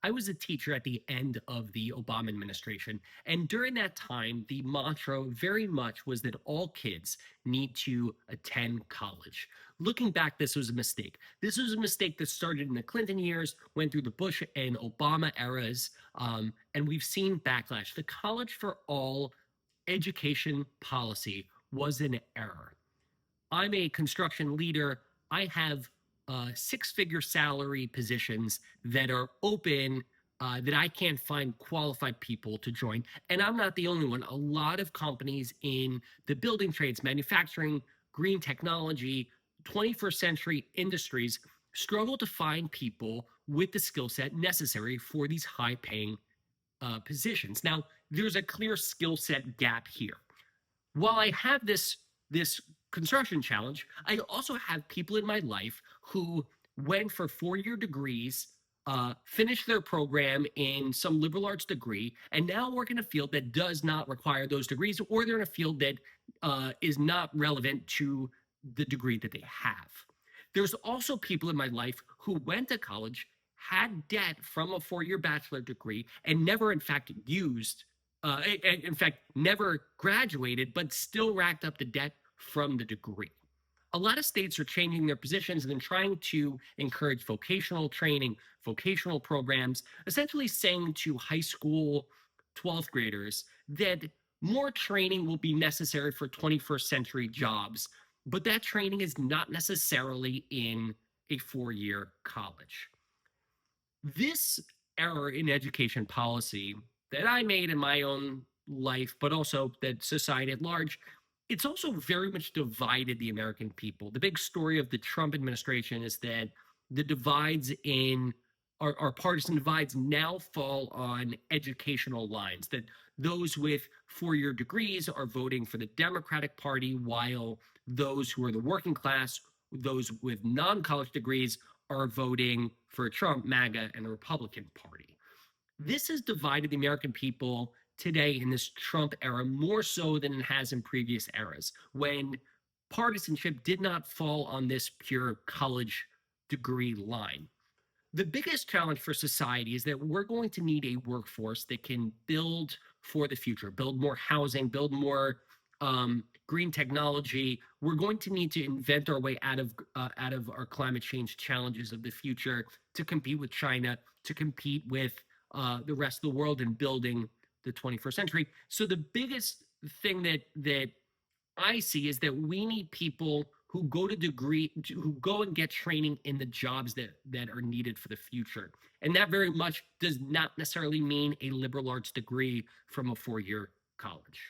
I was a teacher at the end of the Obama administration. And during that time, the mantra very much was that all kids need to attend college. Looking back, this was a mistake. This was a mistake that started in the Clinton years, went through the Bush and Obama eras, and we've seen backlash. The college for all education policy was an error. I'm a construction leader. I have six-figure salary positions that are open that I can't find qualified people to join. And I'm not the only one. A lot of companies in the building trades, manufacturing, green technology, 21st century industries struggle to find people with the skill set necessary for these high-paying positions. Now, there's a clear skill set gap here. While I have this construction challenge, I also have people in my life who went for 4-year degrees, finished their program in some liberal arts degree, and now work in a field that does not require those degrees, or they're in a field that is not relevant to the degree that they have. There's also people in my life who went to college, had debt from a 4-year bachelor degree, and never, in fact, in fact, never graduated, but still racked up the debt from the degree. A lot of states are changing their positions and then trying to encourage vocational training, vocational programs, essentially saying to high school 12th graders that more training will be necessary for 21st century jobs, but that training is not necessarily in a 4-year college. This error in education policy that I made in my own life, but also that society at large, it's also very much divided the American people. The big story of the Trump administration is that the divides in our partisan divides now fall on educational lines, that those with 4-year degrees are voting for the Democratic Party, while those who are the working class, those with non-college degrees, are voting for Trump, MAGA, and the Republican Party. This has divided the American people today in this Trump era more so than it has in previous eras, when partisanship did not fall on this pure college degree line. The biggest challenge for society is that we're going to need a workforce that can build for the future, build more housing, build more green technology. We're going to need to invent our way out of our climate change challenges of the future to compete with China, to compete with the rest of the world in building the 21st century. So the biggest thing that I see is that we need people who who go and get training in the jobs that are needed for the future. And that very much does not necessarily mean a liberal arts degree from a 4-year college.